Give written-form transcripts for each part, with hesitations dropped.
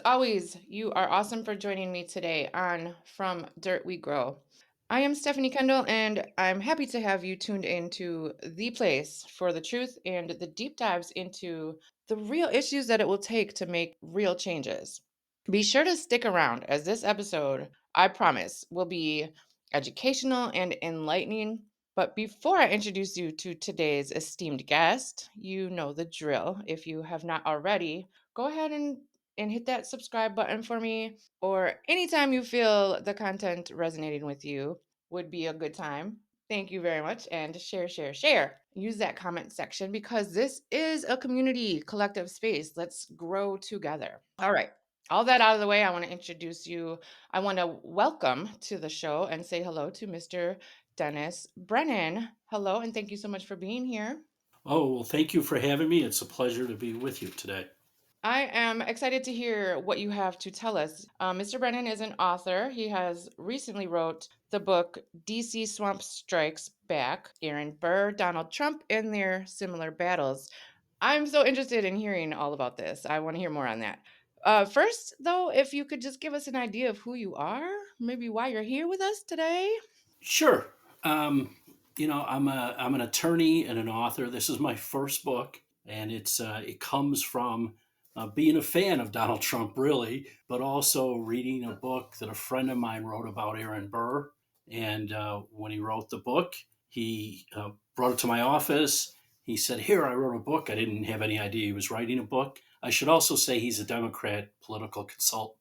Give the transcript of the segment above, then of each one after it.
always, you are awesome for joining me today on From Dirt We Grow. I am Stephanie Kendall, and I'm happy to have you tuned into the place for the truth and the deep dives into the real issues that it will take to make real changes. Be sure to stick around as this episode, I promise, will be educational and enlightening. But before I introduce you to today's esteemed guest, you know the drill. If you have not already, go ahead and hit that subscribe button for me, or anytime you feel the content resonating with you would be a good time. Thank you very much. And share, share, share. Use that comment section because this is a community collective space. Let's grow together. All right. All that out of the way, I want to introduce you. I want to welcome to the show and say hello to Mr. Dennis Brennan. Hello, and thank you so much for being here. Oh, well, thank you for having me. It's a pleasure to be with you today. I am excited to hear what you have to tell us. Mr. Brennan is an author. He has recently wrote the book DC Swamp Strikes Back, Aaron Burr, Donald Trump, and their similar battles. I'm so interested in hearing all about this. I want to hear more on that. First, though, if you could just give us an idea of who you are, maybe why you're here with us today. Sure. Um, I'm an attorney and an author. This is my first book, and it comes from being a fan of Donald Trump, really, but also reading a book that a friend of mine wrote about Aaron Burr. And when he wrote the book, he brought it to my office. He said, "Here, I wrote a book." I didn't have any idea he was writing a book. I should also say he's a Democrat political consultant.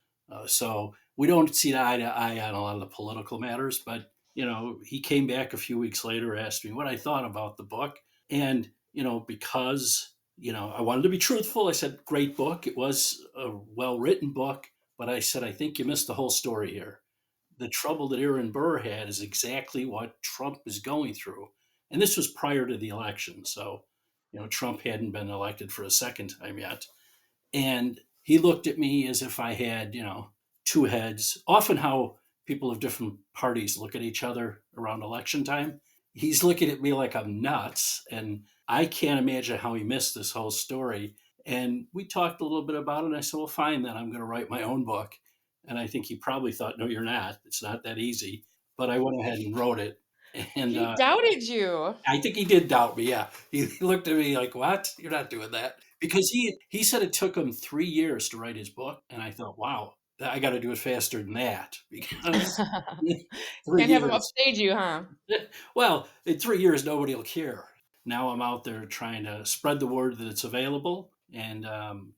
So we don't see eye to eye on a lot of the political matters, but he came back a few weeks later, asked me what I thought about the book. And, because, I wanted to be truthful, I said, great book. It was a well written book, but I said, I think you missed the whole story here. The trouble that Aaron Burr had is exactly what Trump is going through. And this was prior to the election. So, Trump hadn't been elected for a second time yet. And he looked at me as if I had, two heads. Often how people of different parties look at each other around election time. He's looking at me like I'm nuts. And I can't imagine how he missed this whole story. And we talked a little bit about it. And I said, well, fine, then I'm going to write my own book. And I think he probably thought, no, you're not. It's not that easy. But I went ahead and wrote it. And He doubted you. I think he did doubt me. Yeah, he looked at me like, "What? You're not doing that." Because he said it took him 3 years to write his book, and I thought, "Wow, I got to do it faster than that." Because three Can't have him years. upstage you, huh? Well, in 3 years, nobody will care. Now I'm out there trying to spread the word that it's available, and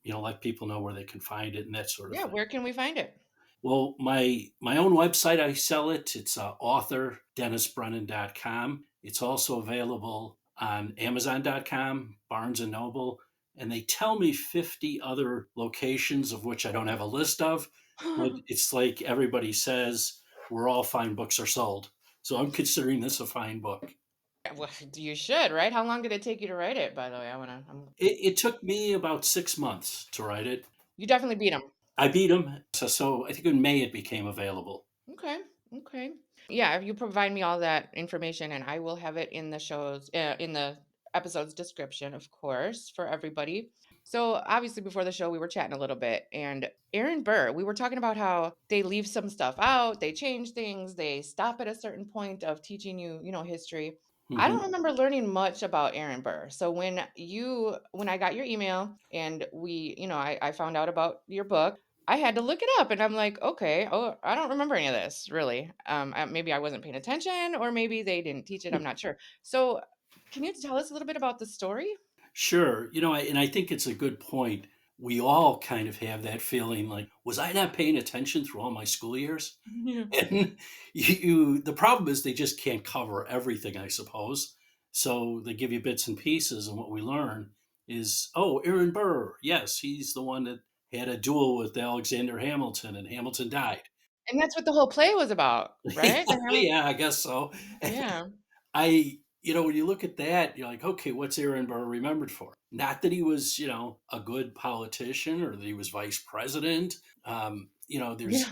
let people know where they can find it and that sort of Yeah, thing. where can we find it? Well, my own website, I sell it. It's author dennisbrennan.com. It's also available on amazon.com, Barnes and Noble, and they tell me 50 other locations of which I don't have a list of, but it's like everybody says where all fine books are sold. So I'm considering this a fine book. Well, you should, right? How long did it take you to write it, by the way? It took me about 6 months to write it. You definitely beat him. I beat them. So I think in May it became available. Okay. Okay. Yeah, if you provide me all that information and I will have it in the in the episode's description, of course, for everybody. So, obviously before the show we were chatting a little bit and Aaron Burr, we were talking about how they leave some stuff out, they change things, they stop at a certain point of teaching you, history. I don't Hmm. remember learning much about Aaron Burr. So when I got your email and I found out about your book, I had to look it up and I'm like, okay, oh, I don't remember any of this really. Maybe I wasn't paying attention or maybe they didn't teach it. I'm not sure. So, can you tell us a little bit about the story? Sure. And I think it's a good point. We all kind of have that feeling like, was I not paying attention through all my school years? Yeah. And the problem is they just can't cover everything, I suppose. So they give you bits and pieces. And what we learn is, oh, Aaron Burr. Yes, he's the one that had a duel with Alexander Hamilton and Hamilton died. And that's what the whole play was about, right? The Yeah, I guess so. Yeah. When you look at that, you're like, okay, what's Aaron Burr remembered for? Not that he was, a good politician or that he was vice president. Yeah.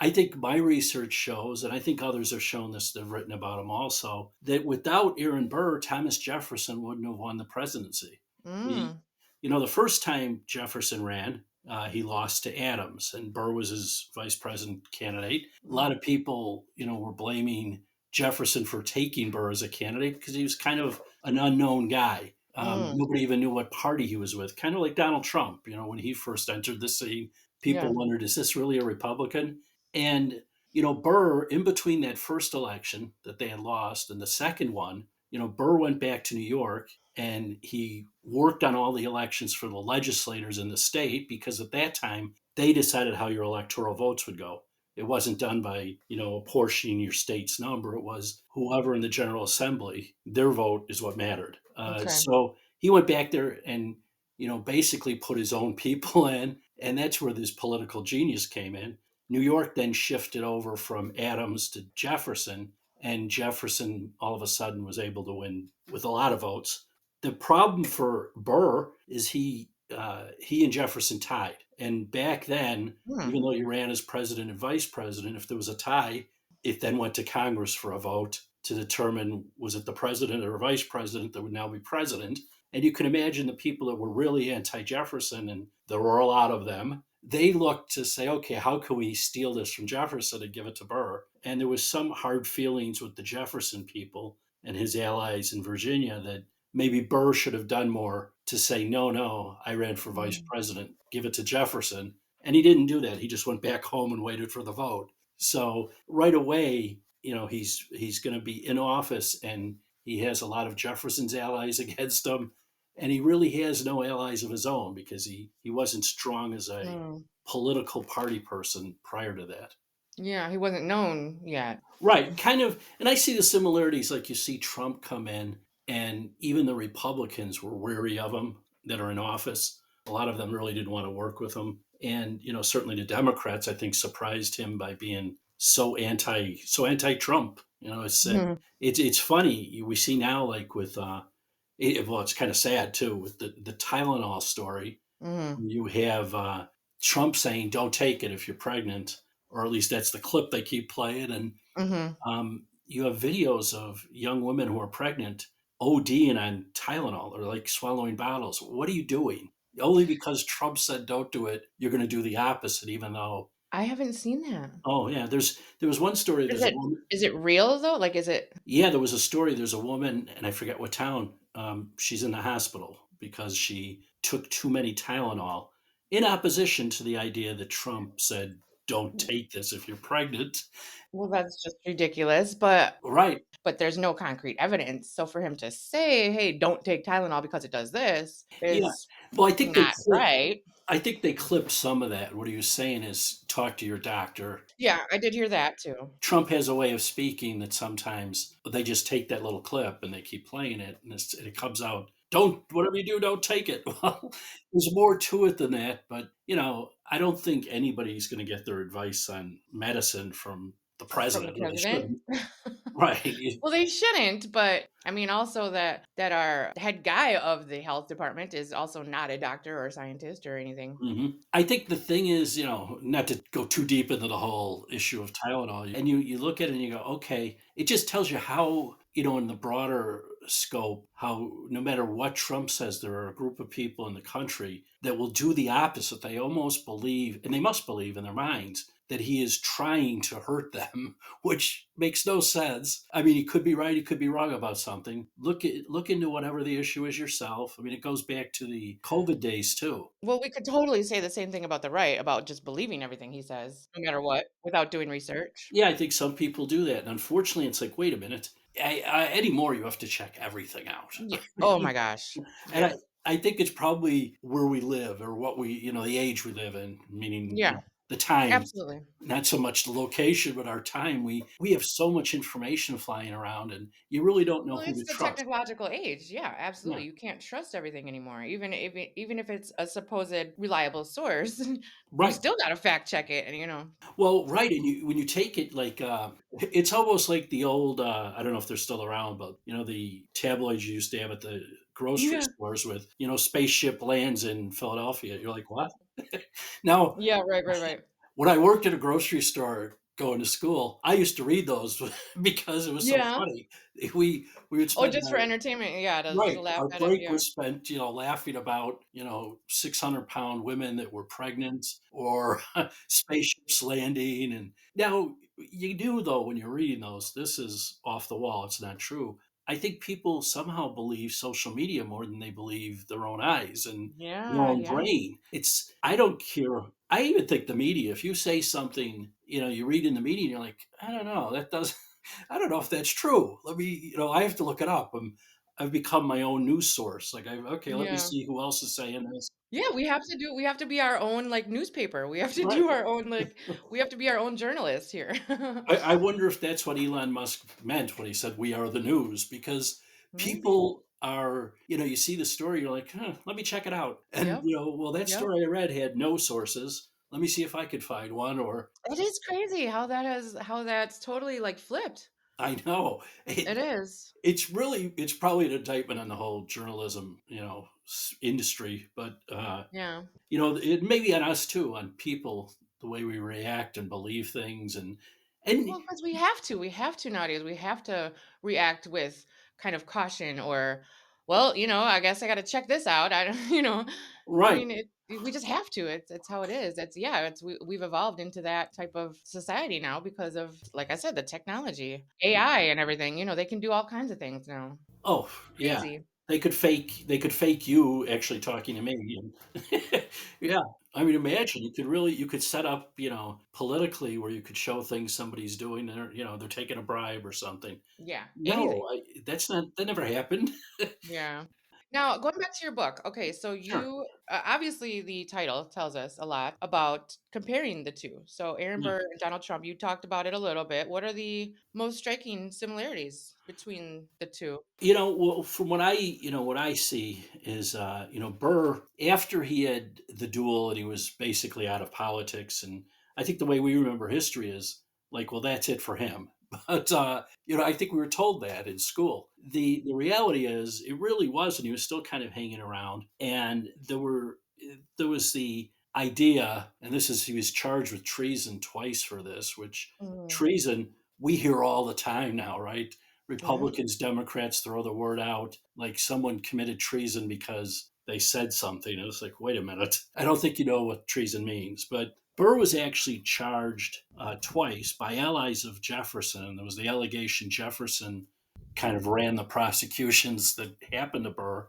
I think my research shows, and I think others have shown this, they've written about him also, that without Aaron Burr, Thomas Jefferson wouldn't have won the presidency. The, Mm. the first time Jefferson ran, he lost to Adams, and Burr was his vice president candidate. A Mm. lot of people, were blaming Jefferson for taking Burr as a candidate because he was kind of an unknown guy. Mm. Nobody even knew what party he was with. Kind of like Donald Trump, when he first entered the scene, people Yeah. wondered, is this really a Republican? And Burr, in between that first election that they had lost and the second one, Burr went back to New York and he worked on all the elections for the legislators in the state because at that time they decided how your electoral votes would go. It wasn't done by, apportioning your state's number. It was whoever in the General Assembly, their vote is what mattered. Okay. So he went back there and, basically put his own people in. And that's where this political genius came in. New York then shifted over from Adams to Jefferson, and Jefferson all of a sudden was able to win with a lot of votes. The problem for Burr is he and Jefferson tied, and back then, Hmm. even though you ran as president and vice president, if there was a tie, it then went to Congress for a vote to determine was it the president or vice president that would now be president. And you can imagine the people that were really anti-Jefferson, and there were a lot of them. They looked to say, okay, how can we steal this from Jefferson and give it to Burr? And there was some hard feelings with the Jefferson people and his allies in Virginia that maybe Burr should have done more to say, no, no, I ran for vice Mm. president, give it to Jefferson. And he didn't do that. He just went back home and waited for the vote. So right away, he's going to be in office and he has a lot of Jefferson's allies against him. And he really has no allies of his own because he wasn't strong as a Mm. political party person prior to that. Yeah, he wasn't known yet. Right, kind of, and I see the similarities. Like you see Trump come in, and even the Republicans were wary of him that are in office. A lot of them really didn't want to work with him, and certainly the Democrats, I think, surprised him by being so anti-Trump. Mhm. It's funny we see now, like with well, it's kind of sad too with the Tylenol story. Mhm. You have Trump saying, "Don't take it if you're pregnant," or at least that's the clip they keep playing, and Mhm. you have videos of young women who are pregnant ODing on Tylenol or like swallowing bottles. What are you doing? Only because Trump said don't do it, you're going to do the opposite, even though, I haven't seen that. oh, yeah, there was one story. Is There's a it woman. is it real though? Like, is it Yeah, there was a story. There's a woman, and I forget what town. She's in the hospital because she took too many Tylenol in opposition to the idea that Trump said, don't take this if you're pregnant. well, that's just ridiculous, but Right. there's no concrete evidence. So for him to say, "Hey, don't take Tylenol because it does this," Yeah. is Well, I think not right. I think they clipped some of that. What he was saying is talk to your doctor. Yeah, I did hear that too. Trump has a way of speaking that sometimes they just take that little clip and they keep playing it, and it comes out. Don't whatever you do, don't take it. Well, there's more to it than that, but I don't think anybody's going to get their advice on medicine from the From the president, or they president? shouldn't. Right? Well, they shouldn't, but I mean, also that our head guy of the health department is also not a doctor or a scientist or anything. I think the thing is, not to go too deep into the whole issue of Tylenol, and you look at it and you go, okay, it just tells you how, in the broader scope, how no matter what Trump says, there are a group of people in the country that will do the opposite. They almost believe, and they must believe in their minds, that he is trying to hurt them, which makes no sense. I mean, he could be right, he could be wrong about something. Look into whatever the issue is yourself. I mean, it goes back to the COVID days too. Well, we could totally say the same thing about the right, about just believing everything he says, no matter what, without doing research. Yeah, I think some people do that, and unfortunately, it's like, wait a minute, anymore you have to check everything out, Yeah. Oh my gosh. and Yes. I think it's probably where we live or what the age we live in, meaning Yeah, the time, absolutely. not so much the location, but our time. We have so much information flying around, and you really don't know Well, who it's to the trust. technological age. Yeah, Yeah, absolutely. You can't trust everything anymore. Even if it's a supposed reliable source, you right. still gotta fact check it and, you know. Well, right, and when you take it like, it's almost like the old, I don't know if they're still around, but, the tabloids you used to have at the grocery Yeah. stores with, spaceship lands in Philadelphia. You're like, "What?" Now, Yeah, right, right, right. when I worked at a grocery store, going to school, I used to read those because it was so Yeah. funny. We would Oh, spend just for our entertainment, yeah, to right, laugh our at it, break yeah. was spent, laughing about, 600-pound women that were pregnant or spaceships landing, and now you do though when you're reading those, this is off the wall, it's not true. I think people somehow believe social media more than they believe their own eyes and their Yeah, own yeah. brain. It's I don't care. I even think the media, if you say something, you read in the media and you're like, I don't know, that does I don't know if that's true. Let me, I have to look it up. I've become my own news source. Like, okay, let me Yeah. see who else is saying this. Yeah, we have to be our own, like, newspaper. We have to Right. do our own, like we have to be our own journalists here. I wonder if that's what Elon Musk meant when he said we are the news, because Maybe. people are, you see the story, you're like, huh, let me check it out. And, Yep, well, that yep. story I read had no sources. Let me see if I could find one. Or It is crazy how that's totally, like, flipped. I know. It is. It's probably an indictment on the whole journalism, industry, but Yeah. it may be on us too, on people, the way we react and believe things, and Well, because we have to nowadays. We have to react with kind of caution or, well, I guess I got to check this out. I don't, I right. mean, we just have to. It's how it is. It's yeah. We've evolved into that type of society now because of, like I said, the technology, AI, and everything. They can do all kinds of things now. Oh, yeah. Crazy. They could fake you actually talking to me. Yeah. I mean, imagine you could set up, politically where you could show things somebody's doing, and they're taking a bribe or something. Yeah. Anything. No, that never happened. Yeah. Now, going back to your book. Okay, so Sure. you obviously the title tells us a lot about comparing the two. So, Aaron Yeah. Burr and Donald Trump, you talked about it a little bit. What are the most striking similarities between the two? Well, from what I see is, Burr, after he had the duel and he was basically out of politics, and I think the way we remember history is like, well, that's it for him. But I think we were told that in school. The reality is, it really wasn't. He was still kind of hanging around, and there was the idea, and this is he was charged with treason twice for this, which Mm, treason we hear all the time now, right? yeah. Republicans, Democrats throw the word out like someone committed treason because they said something. And it's like, wait a minute. I don't think you know what treason means. But Burr was actually charged twice by allies of Jefferson. There was the allegation Jefferson kind of ran the prosecutions that happened to Burr.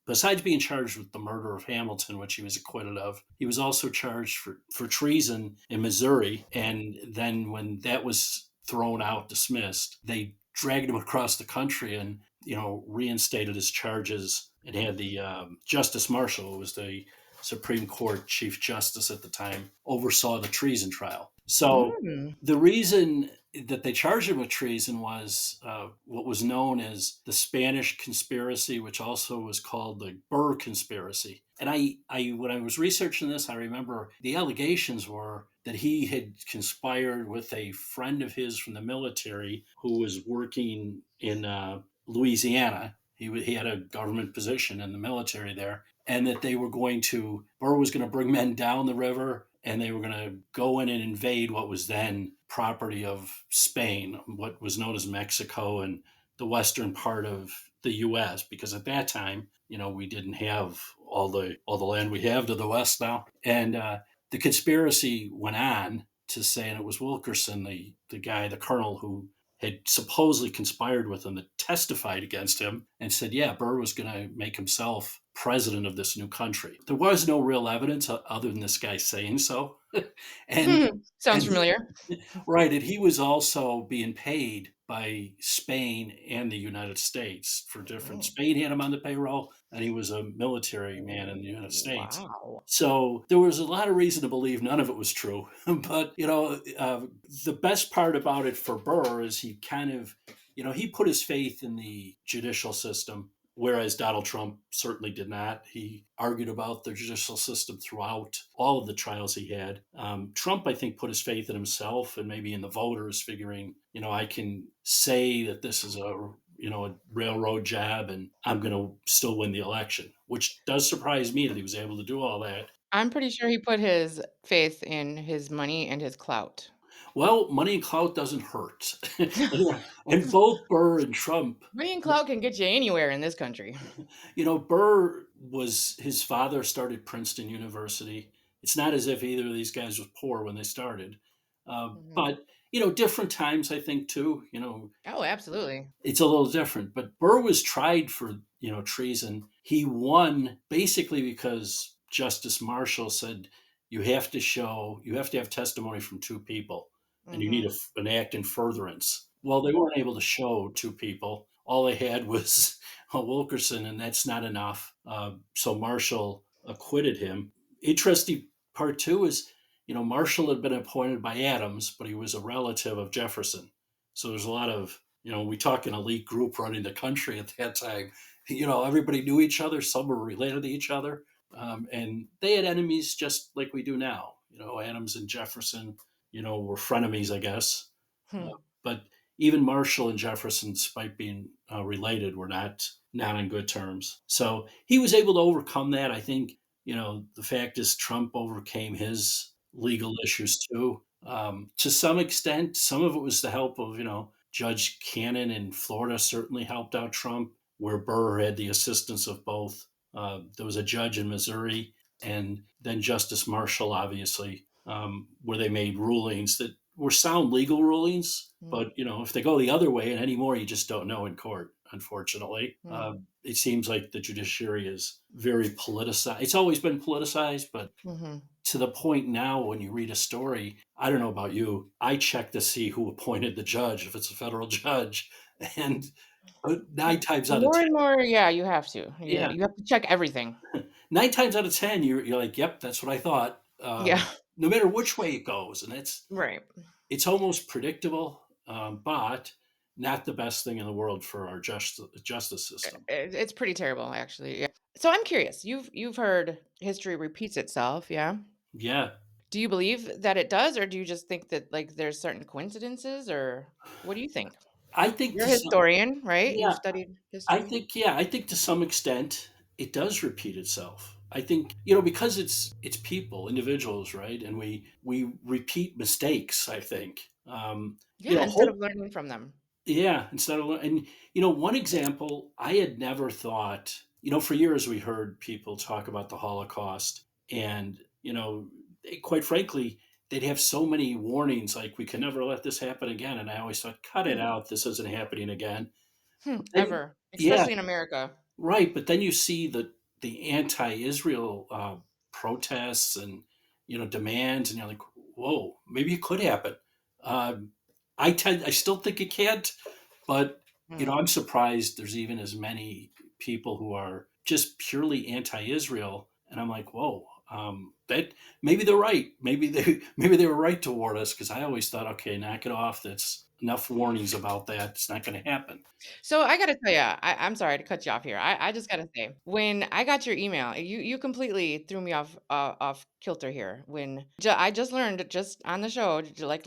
Besides being charged with the murder of Hamilton, which he was acquitted of, he was also charged for treason in Missouri. And then when that was thrown out, dismissed, they dragged him across the country and reinstated his charges and had the Justice Marshall, who was the Supreme Court Chief Justice at the time, oversaw the treason trial. So Mm, the reason that they charged him with treason was what was known as the Spanish conspiracy, which also was called the Burr conspiracy. And when I was researching this, I remember the allegations were that he had conspired with a friend of his from the military who was working in Louisiana. He had a government position in the military there, and that Burr was going to bring men down the river, and they were going to go in and invade what was then property of Spain, what was known as Mexico, and the western part of the U.S. Because at that time, we didn't have all the land we have to the west now, and the conspiracy went on to say, and it was Wilkerson, the guy, the colonel who had supposedly conspired with him, that testified against him and said, yeah, Burr was going to make himself president of this new country. There was no real evidence other than this guy saying so. and sounds and he, familiar. right, and he was also being paid by Spain and the United States for different. Mm. Spain had him on the payroll, and he was a military man in the United Oh, States. wow. So there was a lot of reason to believe none of it was true. But the best part about it for Burr is he kind of, he put his faith in the judicial system, whereas Donald Trump certainly did not. He argued about the judicial system throughout all of the trials he had. Trump, I think, put his faith in himself and maybe in the voters, figuring, I can say that this is a railroad job, and I'm going to still win the election, which does surprise me that he was able to do all that. I'm pretty sure he put his faith in his money and his clout. Well, money and clout doesn't hurt. And both Burr and Trump, Money and clout can get you anywhere in this country. Burr was his father started Princeton University. It's not as if either of these guys was poor when they started. Mhm. But, different times, I think, too. Oh, absolutely. It's a little different. But Burr was tried for, treason. He won basically because Justice Marshall said you have to have testimony from two people, and you need Mhm. an act in furtherance. Well, they weren't able to show two people. All they had was Wilkerson, and that's not enough. So Marshall acquitted him. Interesting part too is, Marshall had been appointed by Adams, but he was a relative of Jefferson. So there's a lot of, we talk an elite group running the country at that time. Everybody knew each other. Some were related to each other. And they had enemies just like we do now. Adams and Jefferson, were frenemies, I guess. Uh, Hmm. but even Marshall and Jefferson, despite being related, were not on good terms. So he was able to overcome that. I think the fact is Trump overcame his legal issues too. To some extent, some of it was the help of Judge Cannon in Florida certainly helped out Trump, where Burr had the assistance of both. There was a judge in Missouri, and then Justice Marshall, obviously, where they made rulings that were sound legal rulings. Hmm. But if they go the other way, and anymore, you just don't know in court. Unfortunately, Hmm. it seems like the judiciary is very politicized. It's always been politicized, but Hmm. to the point now when you read a story, I don't know about you, I check to see who appointed the judge if it's a federal judge, and nine times out of More and 10, more, yeah, you have to. yeah, You have to check everything. 9 times out of 10, you're like, yep, that's what I thought. Yeah. No matter which way it goes, and Right. it's almost predictable, but not the best thing in the world for our justice system. It's pretty terrible, actually. Yeah. So I'm curious. You've heard history repeats itself, yeah? Yeah, Do you believe that it does, or do you just think that like there's certain coincidences, or what do you think? I think You're to a some, historian, right? You've yeah, studied history. I think to some extent it does repeat itself. I think because it's people, individuals, right, and we repeat mistakes. I think Yeah, instead hope. of learning from them. Yeah, instead of and one example I had never thought. For years we heard people talk about the Holocaust, and quite frankly, they'd have so many warnings like we can never let this happen again, and I always thought, cut it Hmm. out, this isn't happening again. But then, Ever, yeah, especially in America. right. But then you see the anti-Israel protests and demands, and you're like, whoa, maybe it could happen. Um, I still think it can't, but Hmm. I'm surprised there's even as many people who are just purely anti-Israel, and I'm like, whoa, that maybe they're right. Maybe they maybe they were right to warn us because I always thought, okay, knock it off. That's enough warnings about that. It's not going to happen. So I gotta tell you, I'm sorry to cut you off here. I just gotta say, when I got your email, you completely threw me off kilter here. I just learned just on the show, like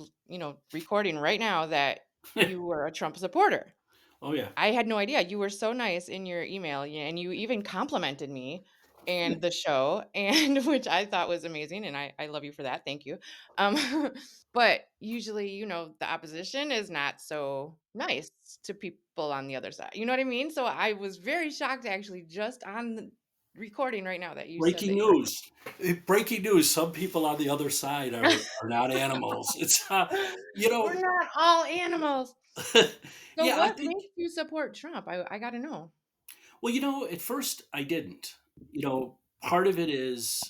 recording right now, that you were a Trump supporter. Oh yeah. I had no idea. You were so nice in your email, and you even complimented me and the show, and which I thought was amazing, and I love you for that. Thank you. Um, but usually, the opposition is not so nice to people on the other side. You know what I mean? So I was very shocked, actually, just on the recording right now, that you said Breaking that you were. news. Breaking news. Some people on the other side are not animals. It's We're not all animals. So yeah, I what think makes you support Trump? I got to know. well, at first I didn't. Part of it is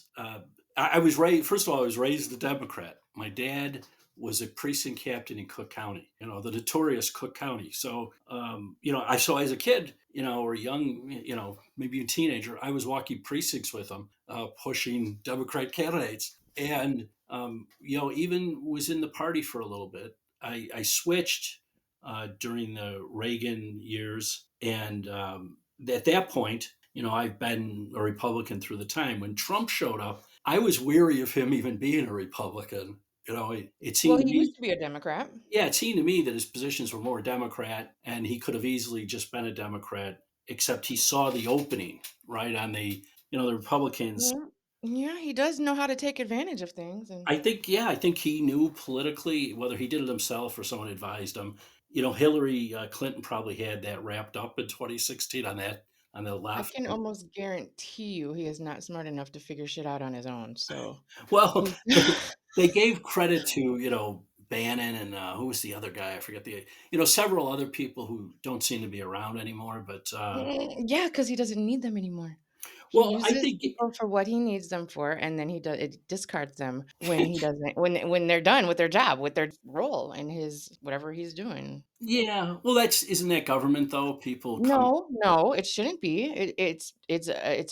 I was raised. First of all, I was raised a Democrat. My dad was a precinct captain in Cook County. The notorious Cook County. So, so as a kid, or young, maybe a teenager, I was walking precincts with him, pushing Democrat candidates, and even was in the party for a little bit. I switched during the Reagan years, and at that point, I've been a Republican through the time. When Trump showed up, I was weary of him even being a Republican. It Well, seemed to he me, used to be a Democrat. yeah, it seemed to me that his positions were more Democrat, and he could have easily just been a Democrat, except he saw the opening right on the Republicans. Yeah. Yeah, he does know how to take advantage of things, and I think he knew politically, whether he did it himself or someone advised him. Hillary Clinton probably had that wrapped up in 2016 on the I left. can almost guarantee you he is not smart enough to figure shit out on his own, so Well, he's they gave credit to, Bannon and, who was the other guy? I forget several other people who don't seem to be around anymore, but, Yeah, because he doesn't need them anymore. He well, I uses think people for what he needs them for, and then it discards them when he doesn't when they're done with their job, with their role in his whatever he's doing. yeah, well, that's isn't that government though? People come No, no, it shouldn't be. It's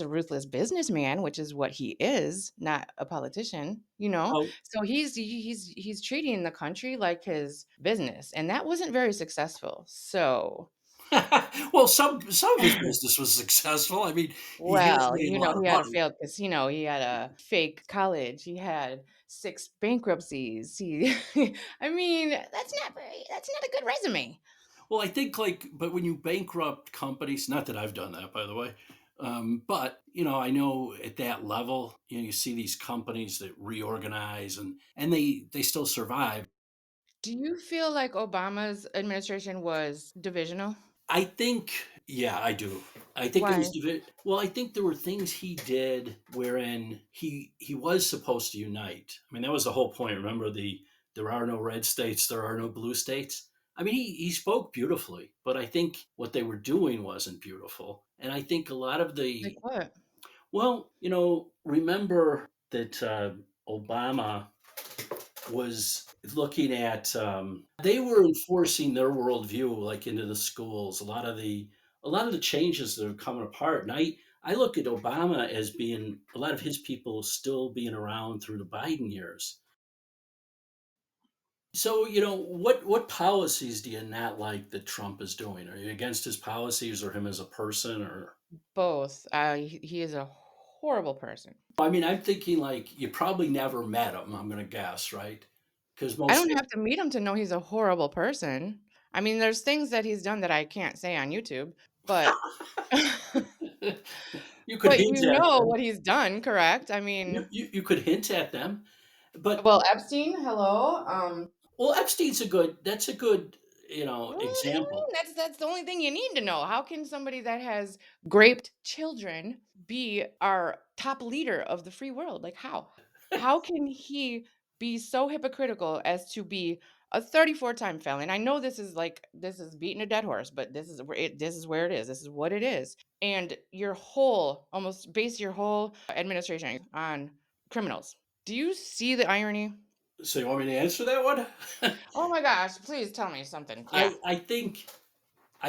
a ruthless businessman, which is what he is, not a politician, you know? out. So he's treating the country like his business, and that wasn't very successful. So, Well, some of his business was successful. I mean, he has well, made a lot of he had a money. failed casino, he had a fake college, he had 6 bankruptcies, he I mean, that's not a good resume. Well, I think but when you bankrupt companies, not that I've done that, by the way, but I know at that level, you see these companies that reorganize and they still survive. Do you feel like Obama's administration was divisional? I think, yeah, I do. I think it was Why? well. I think there were things he did wherein he was supposed to unite. I mean, that was the whole point. Remember there are no red states, there are no blue states. I mean, he spoke beautifully, but I think what they were doing wasn't beautiful. And I think a lot of Like the what? well, remember that Obama was looking at they were enforcing their worldview like into the schools. A lot of the changes that are coming apart, and I look at Obama as being a lot of his people still being around through the Biden years. So what policies do you not like that Trump is doing? Are you against his policies or him as a person? Or Both. He is a horrible person. I mean, I'm thinking like you probably never met him. I'm going to guess, right? Because I most don't have to meet him to know he's a horrible person. I mean, there's things that he's done that I can't say on YouTube, but you could but hint you at know them. what he's done, correct? I You, mean, you you could hint at them, but well, Epstein, hello. well, Epstein's a good What do you example. mean? That's the only thing you need to know. How can somebody that has raped children be our top leader of the free world? Like how? How can he be so hypocritical as to be a 34-time felon? I know this is beating a dead horse, but this is where it is. This is what it is. And your whole almost base your whole administration on criminals. Do you see the irony? So you want me to answer that one? Oh my gosh, please tell me something. Yeah. I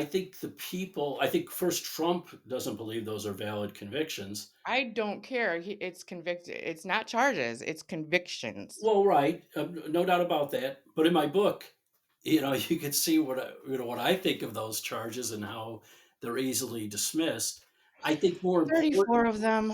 think the people. I think first Trump doesn't believe those are valid convictions. I don't care. It's convicted. It's not charges. It's convictions. Well, right, no doubt about that. But in my book, you could see what I think of those charges and how they're easily dismissed. I think more important. 34 of them.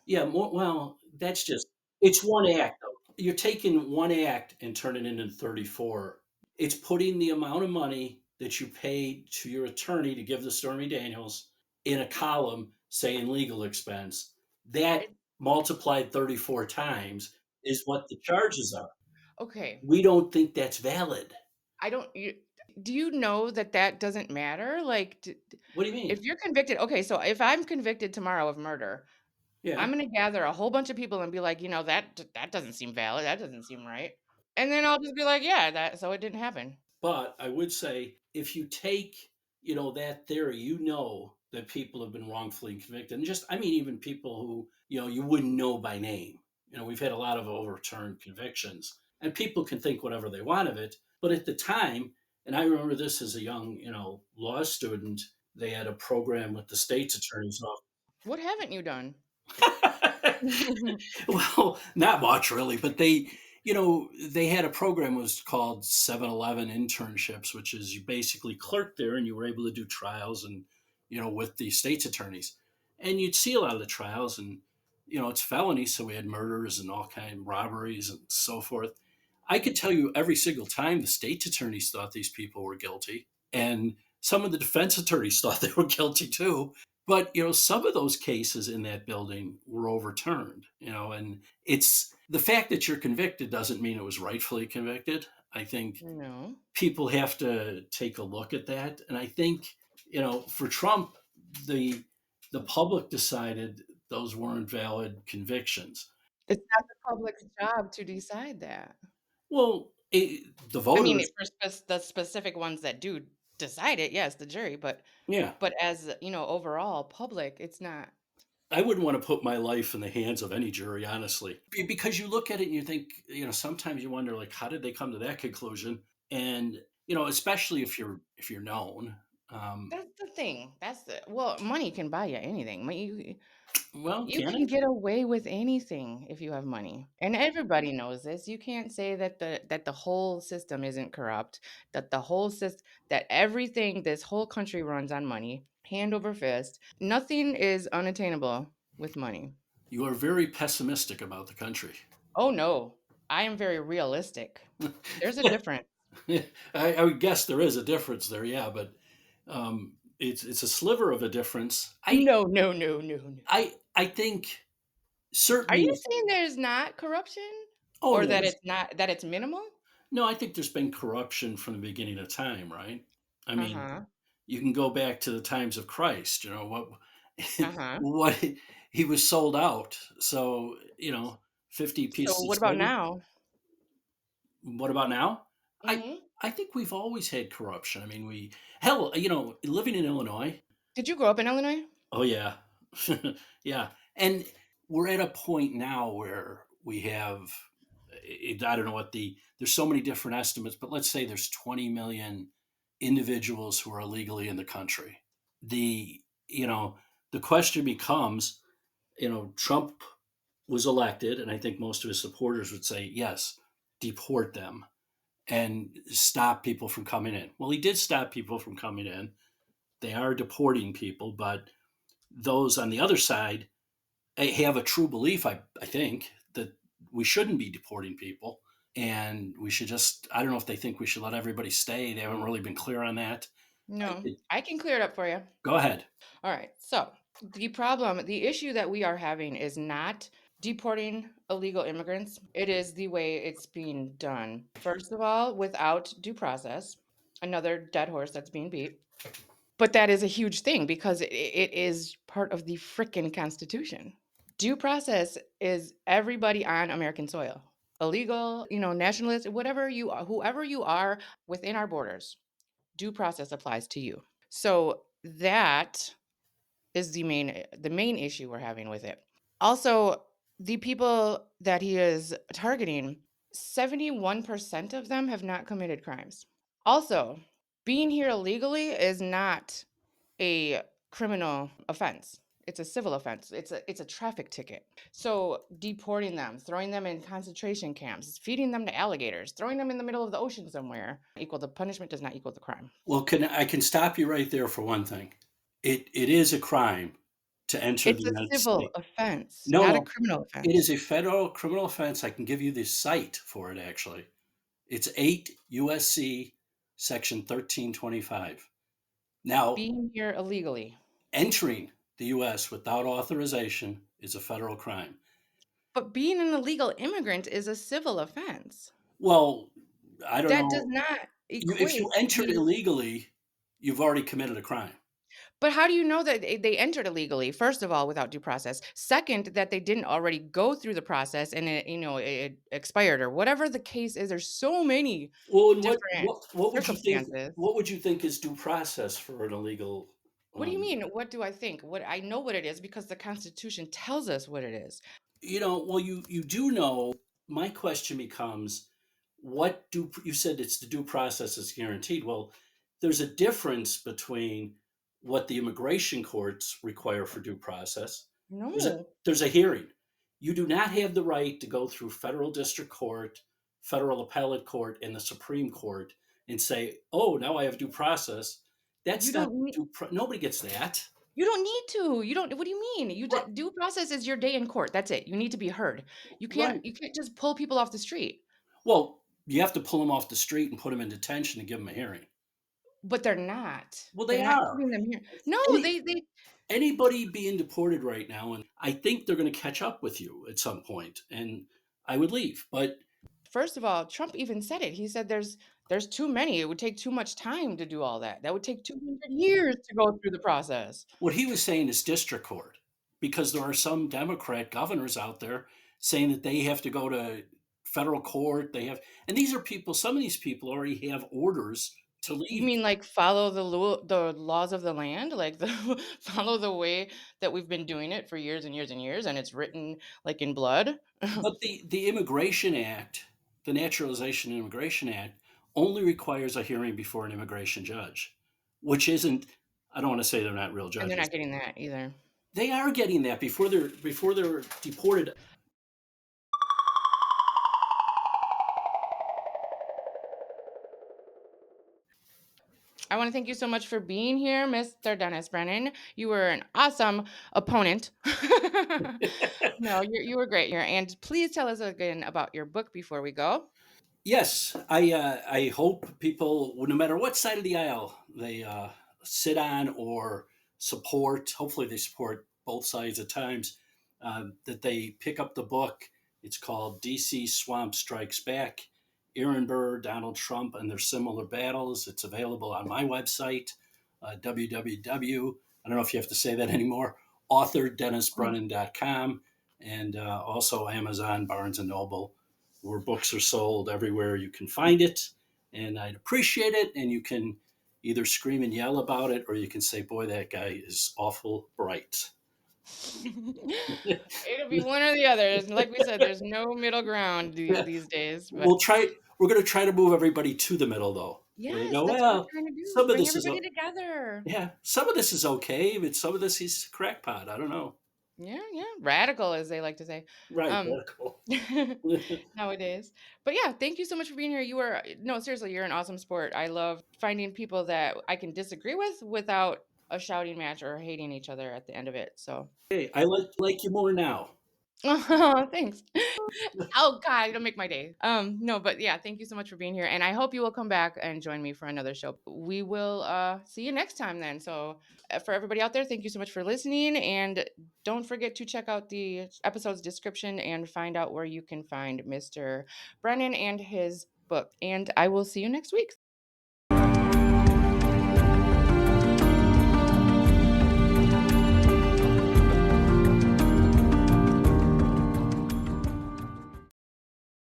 Yeah, more well, that's just it's one act, though. You're taking one act and turning it into 34. It's putting the amount of money that you paid to your attorney to give the Stormy Daniels in a column saying legal expense. That I multiplied 34 times is what the charges are. okay. We don't think that's valid. I don't do you know that that doesn't matter? Like What do you if mean? you're convicted, okay, so if I'm convicted tomorrow of murder, I'm Yeah. going to gather a whole bunch of people and be like, you know, that doesn't seem valid. That doesn't seem right. And then I'll just be like, yeah, that so it didn't happen. But I would say if you take, that theory, that people have been wrongfully convicted. And just, I mean, even people who, you wouldn't know by name. We've had a lot of overturned convictions and people can think whatever they want of it. But at the time, and I remember this as a young, law student, they had a program with the state's attorney's What haven't you done? office. Well, not much really, but they had a program was called 7-Eleven internships, which is you basically clerked there and you were able to do trials and with the state's attorneys, and you'd see a lot of the trials and it's felonies, so we had murders and all kind of robberies and so forth. I could tell you every single time the state's attorneys thought these people were guilty, and some of the defense attorneys thought they were guilty too. But, some of those cases in that building were overturned, and it's the fact that you're convicted doesn't mean it was rightfully convicted. I think No. people have to take a look at that. And I think, for Trump, the the public decided those weren't valid convictions. It's not the public's job to decide that. Well, the I mean, voters, for the specific ones that do decide it, yes, the jury, yeah. but as, overall public, it's not. I wouldn't want to put my life in the hands of any jury, honestly, because you look at it and you think, sometimes you wonder, like, how did they come to that conclusion? And especially if you're known. Um, That's the thing. That's the well, money can buy you anything. well, You can can it? get away with anything if you have money, and everybody knows this. You can't say that the whole system isn't corrupt, that the whole system, that everything this whole country runs on money, hand over fist. Nothing is unattainable with money. You are very pessimistic about the country. Oh, no. I am very realistic. There's a difference. I would guess there is a difference there, yeah, but it's a sliver of a difference. No, no, no, no, no. I think Are you certainly. saying there's not corruption? Oh Or no, that it's not that it's minimal? no, I think there's been corruption from the beginning of time, right? I mean, Uh-huh. you can go back to the times of Christ, what Uh-huh. what he was sold out. So, 50 So pieces of what about silver. now? What about now? I Mhm. I think we've always had corruption. I mean, hell, living in Illinois. Did you grow up in Illinois? Oh yeah. Yeah. And we're at a point now where we have I don't know there's so many different estimates, but let's say there's 20 million individuals who are illegally in the country. The you know, the question becomes, Trump was elected and I think most of his supporters would say, "Yes, deport them and stop people from coming in." Well, he did stop people from coming in. They are deporting people, but those on the other side have a true belief, I think, that we shouldn't be deporting people. And we should just, I don't know if they think we should let everybody stay. They haven't really been clear on that. No. I can clear it up for you. Go ahead. All right. So, the issue that we are having is not deporting illegal immigrants. It is the way it's being done. First of all, without due process, another dead horse that's being beat. But that is a huge thing because it is part of the frickin' Constitution. Due process is everybody on American soil. Illegal, nationalist, whatever you are, whoever you are within our borders, due process applies to you. So that is the main issue we're having with it. Also, the people that he is targeting, 71% of them have not committed crimes. Also, being here illegally is not a criminal offense. It's a civil offense. It's a traffic ticket. So deporting them, throwing them in concentration camps, feeding them to alligators, throwing them in the middle of the ocean somewhere, equal the punishment does not equal the crime. Well, I can stop you right there for one thing. It is a crime to enter the It's a United civil States. offense, No, not a no, criminal it is offense. a federal criminal offense. I can give you the site for it, actually. It's 8 USC section 1325. Now, Being here illegally. entering the US without authorization is a federal crime. But being an illegal immigrant is a civil offense. Well, I don't That does know. not If you equate to entered being. illegally, you've already committed a crime. But how do you know that they entered illegally? First of all, without due process. Second, that they didn't already go through the process and it expired or whatever the case is. There's so many Well, and what different what what would you think? circumstances. What would you think is due process for an illegal? What do you Um, mean? What do I think? What I know what it is because the Constitution tells us what it is. well, you do know. My question becomes, what do you said it's the due process is guaranteed? Well, there's a difference between what the immigration courts require for due process. There's a No, there's a hearing. You do not have the right to go through federal district court, federal appellate court, and the Supreme Court and say, "Oh, now I have due process." you That's not don't need. nobody gets that. You don't need to. You don't. What do you mean? Right. Due process is your day in court. That's it. You need to be heard. You can't. Right. You can't just pull people off the street. Well, you have to pull them off the street and put them in detention and give them a hearing. but they're not. Well, They're they not are. keeping them here. No, Any they anybody being deported right now, and I think they're going to catch up with you at some point, and I would leave. But first of all, Trump even said it. He said there's too many. It would take too much time to do all that. That would take 200 years to go through the process. what he was saying is district court, because there are some Democrat governors out there saying that they have to go to federal court. They have, and these are people. Some of these people already have orders to You leave. mean like follow the laws of the land, like the follow the way that we've been doing it for years and years and years, and it's written like in blood? But the Immigration Act, the Naturalization and Immigration Act, only requires a hearing before an immigration judge, which isn't. I don't want to say they're not real And they're judges. not getting that either. They are getting that before they're deported. I want to thank you so much for being here, Mr. Dennis Brennan. You were an awesome opponent. No, you were great here. And please tell us again about your book before we go. Yes, I hope people, no matter what side of the aisle they sit on or support, hopefully they support both sides at times, that they pick up the book. It's called DC Swamp Strikes Back: Aaron Burr, Donald Trump, and Their Similar Battles. It's available on my website, www. I don't know if you have to say that anymore. AuthorDennisBrennan.com, and also Amazon, Barnes and Noble, where books are sold everywhere you can find it. And I'd appreciate it. And you can either scream and yell about it, or you can say, boy, that guy is awful bright. It'll be one or the other. Like we said, there's no middle ground Yeah, these days. But we'll try. We're going to try to move everybody to the middle, though, where they yes, go, that's what we're well, trying to do. some of Bring this is, everybody together. yeah, some of this is okay, but some of this is crackpot. I don't know. Yeah, yeah. Radical, as they like to say. Right. Um Radical. nowadays. But yeah, thank you so much for being here. You are no, seriously, you're an awesome sport. I love finding people that I can disagree with without a shouting match or hating each other at the end of it. So Hey, I like you more now. oh, thanks. Oh God, it'll make my day. No, but yeah, thank you so much for being here. And I hope you will come back and join me for another show. We will see you next time then. So for everybody out there, thank you so much for listening. And don't forget to check out the episode's description and find out where you can find Mr. Brennan and his book. And I will see you next week.